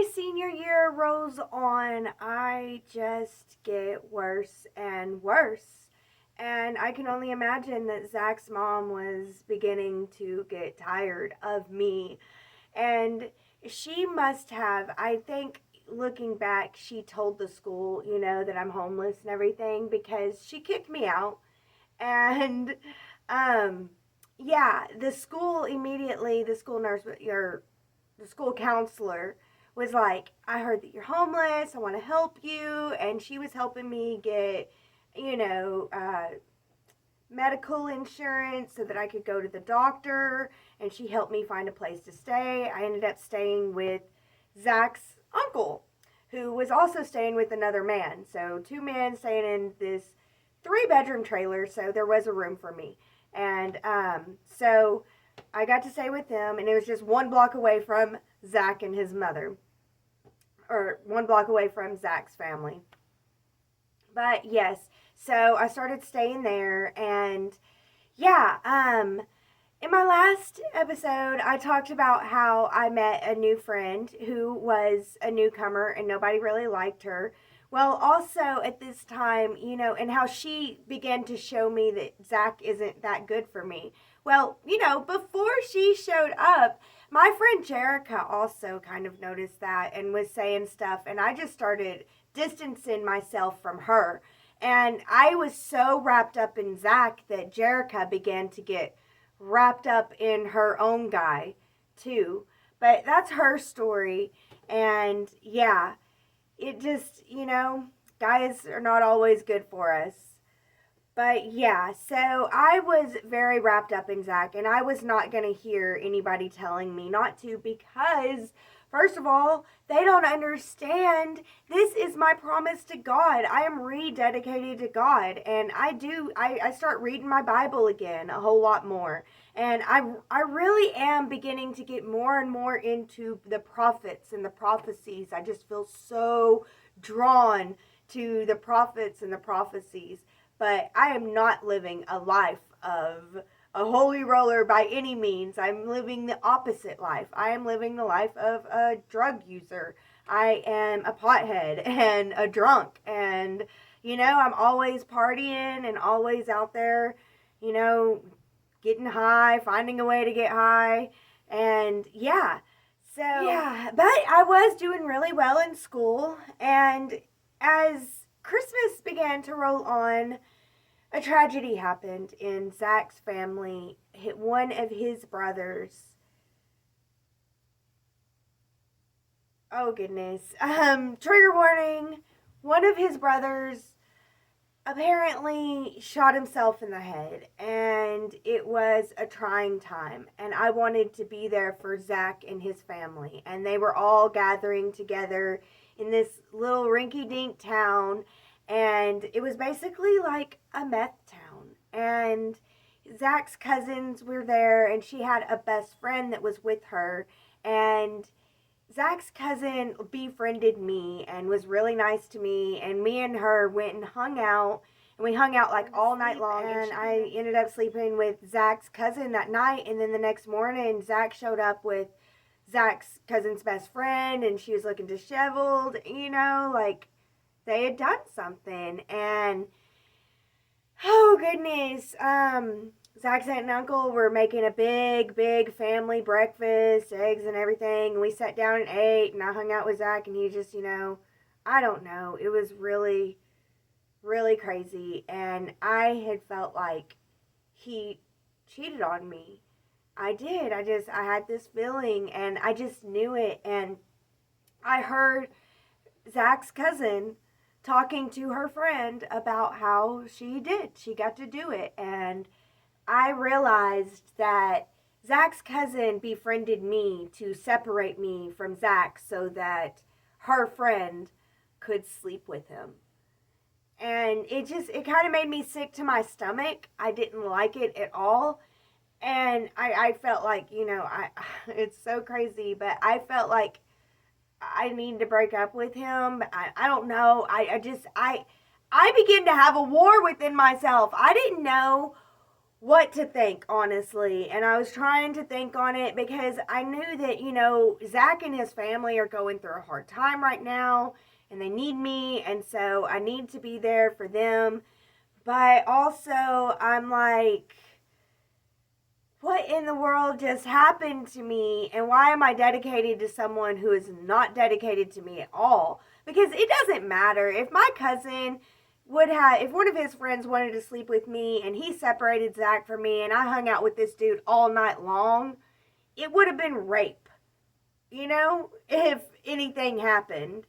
my senior year rolls on, I just get worse and worse. And I can only imagine that Zach's mom was beginning to get tired of me. And she must have, I think, looking back, she told the school, that I'm homeless and everything because she kicked me out. And, um, yeah, the school nurse, the school counselor was like, I heard that you're homeless. I want to help you. And she was helping me get, you know, uh, medical insurance so that I could go to the doctor. And she helped me find a place to stay. I ended up staying with Zach's uncle, who was also staying with another man. So, two men staying in this three-bedroom trailer. So, there was a room for me. And so I got to stay with them, and it was just 1 block away from Zach and his mother, or 1 block away from Zach's family. But yes, so I started staying there, and yeah, in my last episode, I talked about how I met a new friend who was a newcomer and nobody really liked her. Well, also at this time, and how she began to show me that Zach isn't that good for me. Well, before she showed up, my friend Jerica also kind of noticed that and was saying stuff, and I just started distancing myself from her. And I was so wrapped up in Zach that Jerica began to get wrapped up in her own guy too. But that's her story. And yeah, it just, guys are not always good for us. But yeah, so I was very wrapped up in Zach, and I was not going to hear anybody telling me not to because, first of all, they don't understand. This is my promise to God. I am rededicated to God, and I start reading my Bible again a whole lot more. And I really am beginning to get more and more into the prophets and the prophecies. I just feel so drawn to the prophets and the prophecies, but I am not living a life of a holy roller by any means. I'm living the opposite life. I am living the life of a drug user. I am a pothead and a drunk. And, I'm always partying and always out there, you know, getting high, finding a way to get high. And yeah, so, yeah, but I was doing really well in school. And as Christmas began to roll on, a tragedy happened in Zach's family. One of his brothers, oh goodness, trigger warning, one of his brothers apparently shot himself in the head, and it was a trying time. And I wanted to be there for Zach and his family, and they were all gathering together in this little rinky-dink town, and it was basically like a meth town. And Zach's cousins were there, and she had a best friend that was with her, and Zach's cousin befriended me and was really nice to me, and me and her went and hung out, and we hung out like all night long, and I ended up sleeping with Zach's cousin that night. And then the next morning, Zach showed up with Zach's cousin's best friend, and she was looking disheveled, like they had done something. And oh goodness, Zach's aunt and uncle were making a big, big family breakfast, eggs and everything. And we sat down and ate, and I hung out with Zach, and he just, I don't know. It was really, really crazy. And I had felt like he cheated on me. I did. I had this feeling, and I just knew it. And I heard Zach's cousin talking to her friend about how she did. She got to do it. And I realized that Zach's cousin befriended me to separate me from Zach so that her friend could sleep with him. And it kind of made me sick to my stomach. I didn't like it at all. And I felt like, it's so crazy, but I felt like I need to break up with him. I don't know. I began to have a war within myself. I didn't know what to think, honestly. And I was trying to think on it because I knew that, Zach and his family are going through a hard time right now and they need me. And so I need to be there for them. But also, I'm like, what in the world just happened to me? And why am I dedicated to someone who is not dedicated to me at all? Because it doesn't matter if my cousin if one of his friends wanted to sleep with me and he separated Zach from me and I hung out with this dude all night long, it would have been rape, if anything happened.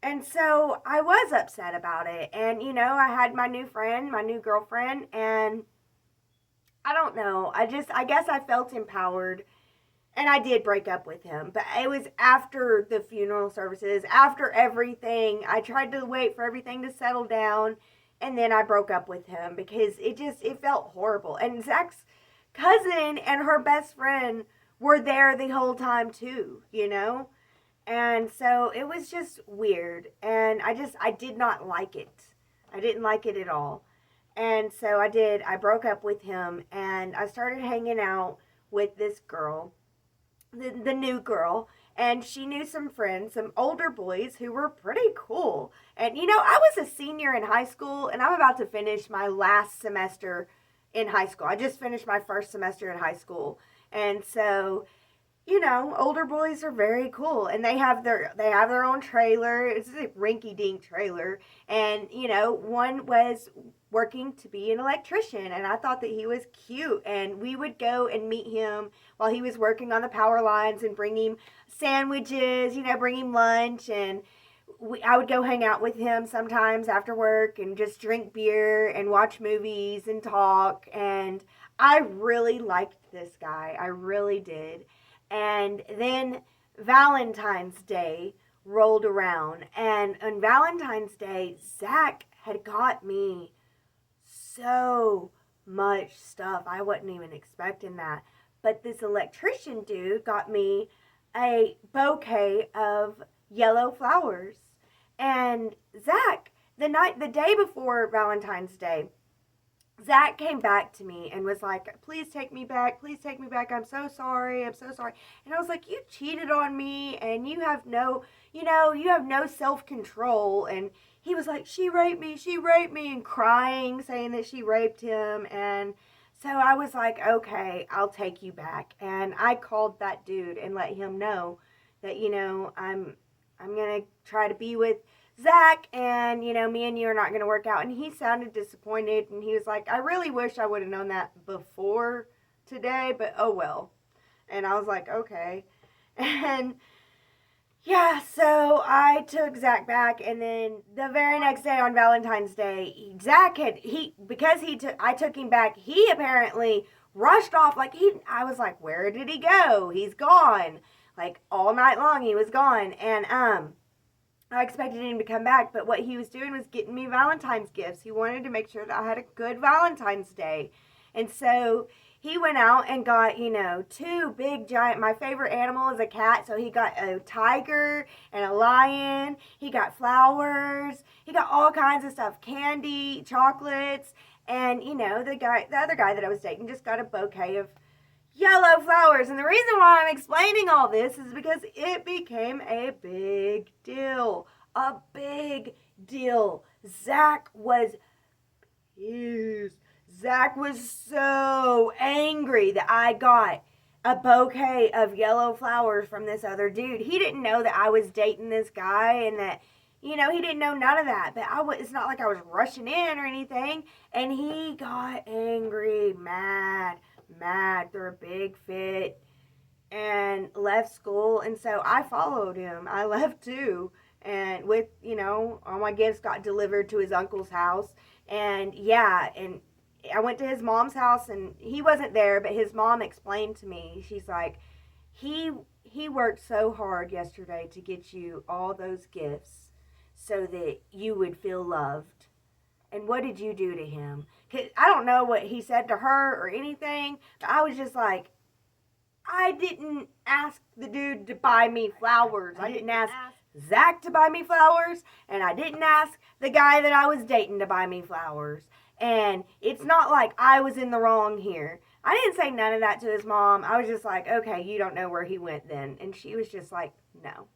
And so I was upset about it. And, I had my new friend, my new girlfriend, and I don't know. I guess I felt empowered. And I did break up with him, but it was after the funeral services, after everything. I tried to wait for everything to settle down, and then I broke up with him because it felt horrible. And Zach's cousin and her best friend were there the whole time too, And so it was just weird, and I did not like it. I didn't like it at all. And so I broke up with him, and I started hanging out with this girl, the new girl, and she knew some friends, some older boys who were pretty cool. And I was a senior in high school, and I'm about to finish my last semester in high school. I just finished my first semester in high school. And so, older boys are very cool, and they have their own trailer. It's a rinky dink trailer, and one was working to be an electrician, and I thought that he was cute, and we would go and meet him while he was working on the power lines and bring him sandwiches, bring him lunch, and I would go hang out with him sometimes after work and just drink beer and watch movies and talk. And I really liked this guy. I really did. And then Valentine's Day rolled around. And on Valentine's Day, Zach had got me so much stuff. I wasn't even expecting that. But this electrician dude got me a bouquet of yellow flowers. And Zach, the day before Valentine's Day, Zach came back to me and was like, please take me back. Please take me back. I'm so sorry. I'm so sorry. And I was like, you cheated on me and you have no self-control. And he was like, she raped me, and crying, saying that she raped him. And so I was like, okay, I'll take you back. And I called that dude and let him know that, I'm going to try to be with Zach, and me and you are not going to work out. And he sounded disappointed, and he was like, I really wish I would have known that before today, but oh well. And I was like, okay. And yeah, so I took Zach back, and then the very next day on Valentine's Day, I took him back, he apparently rushed off. I was like, where did he go? He's gone. Like all night long he was gone. And I expected him to come back, but what he was doing was getting me Valentine's gifts. He wanted to make sure that I had a good Valentine's Day. And so he went out and got, two big giant, my favorite animal is a cat, so he got a tiger and a lion. He got flowers. He got all kinds of stuff, candy, chocolates. And, the other guy that I was dating just got a bouquet of yellow flowers. And the reason why I'm explaining all this is because it became a big deal. A big deal. Zach was pissed. Zach was so angry that I got a bouquet of yellow flowers from this other dude. He didn't know that I was dating this guy, and that, he didn't know none of that. But it's not like I was rushing in or anything. And he got angry, mad, threw a big fit, and left school. And so I followed him. I left too. And with, all my gifts got delivered to his uncle's house. And yeah, and I went to his mom's house, and he wasn't there, but his mom explained to me, she's like, he worked so hard yesterday to get you all those gifts so that you would feel loved. And what did you do to him? 'Cause I don't know what he said to her or anything, but I was just like, I didn't ask the dude to buy me flowers. I didn't ask Zach to buy me flowers, and I didn't ask the guy that I was dating to buy me flowers. And it's not like I was in the wrong here. I didn't say none of that to his mom. I was just like, okay, you don't know where he went then. And she was just like, no,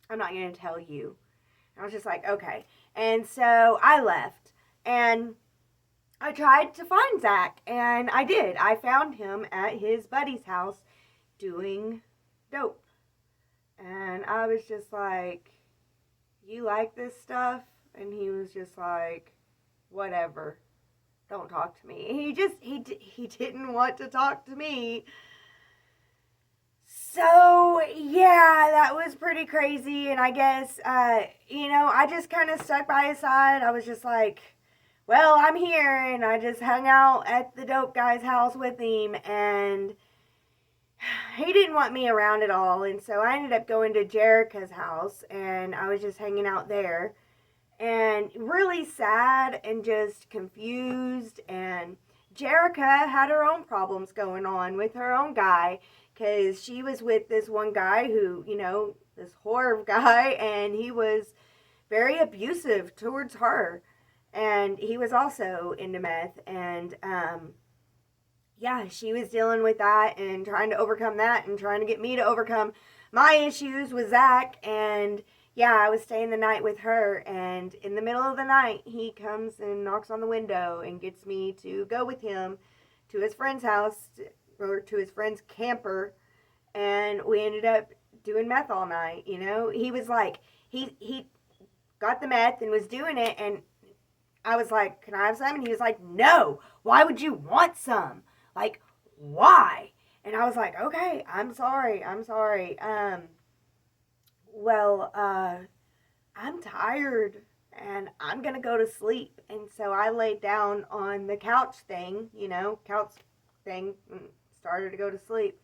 I'm not going to tell you. And I was just like, okay. And so I left. And I tried to find Zach. And I did. I found him at his buddy's house doing dope. And I was just like, you like this stuff? And he was just like, whatever. Don't talk to me. He didn't want to talk to me. So, yeah, that was pretty crazy. And I guess, I just kind of stuck by his side. I was just like, well, I'm here. And I just hung out at the dope guy's house with him. And he didn't want me around at all. And so I ended up going to Jerica's house. And I was just hanging out there. And really sad and just confused. And Jerica had her own problems going on with her own guy, because she was with this one guy who, this horror guy, and he was very abusive towards her. And he was also into meth. And, she was dealing with that and trying to overcome that and trying to get me to overcome my issues with Zach. And I was staying the night with her, and in the middle of the night, he comes and knocks on the window and gets me to go with him to his friend's house, or to his friend's camper, and we ended up doing meth all night. He was like, he got the meth and was doing it, and I was like, can I have some? And he was like, no, why would you want some? Like, why? And I was like, okay, I'm sorry. I'm tired and I'm going to go to sleep. And so I laid down on the couch thing, and started to go to sleep.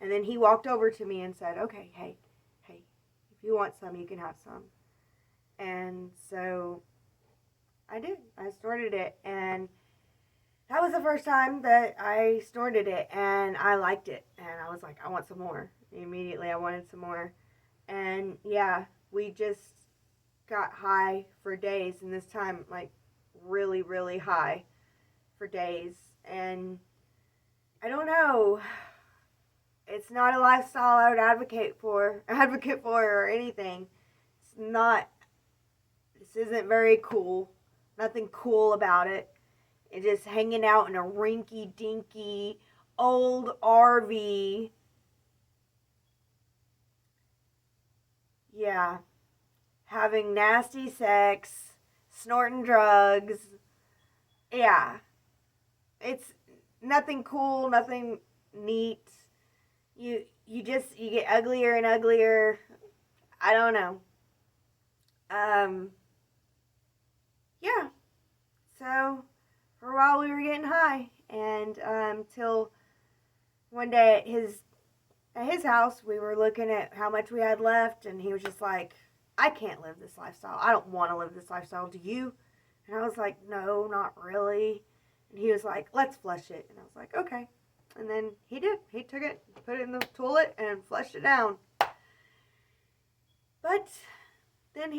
And then he walked over to me and said, okay, hey, if you want some, you can have some. And so I did. I snorted it. And that was the first time that I snorted it. And I liked it. And I was like, I want some more. Immediately I wanted some more. And we just got high for days, and this time, like, really, really high for days. And I don't know. It's not a lifestyle I would advocate for or anything. It's not. This isn't very cool. Nothing cool about it. It's just hanging out in a rinky-dinky old RV. Yeah. Having nasty sex, snorting drugs. Yeah. It's nothing cool, nothing neat. You get uglier and uglier. I don't know. Yeah. So for a while we were getting high, and till one day at his house, we were looking at how much we had left, and he was just like, I can't live this lifestyle. I don't want to live this lifestyle. Do you? And I was like, no, not really. And he was like, let's flush it. And I was like, okay. And then he did. He took it, put it in the toilet, and flushed it down. But then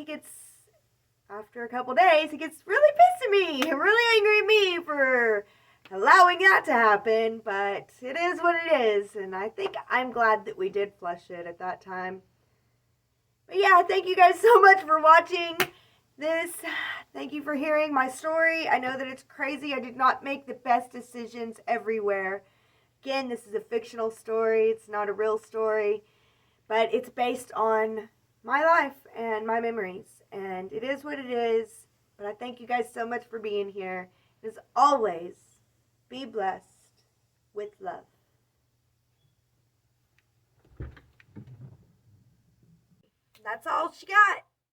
after a couple days, he gets really pissed at me, really angry at me for allowing that to happen. But it is what it is. And I think I'm glad that we did flush it at that time. But thank you guys so much for watching this. Thank you for hearing my story. I know that it's crazy. I did not make the best decisions everywhere. Again, this is a fictional story. It's not a real story. But it's based on my life and my memories. And it is what it is. But I thank you guys so much for being here. As always, be blessed with love. That's all she got.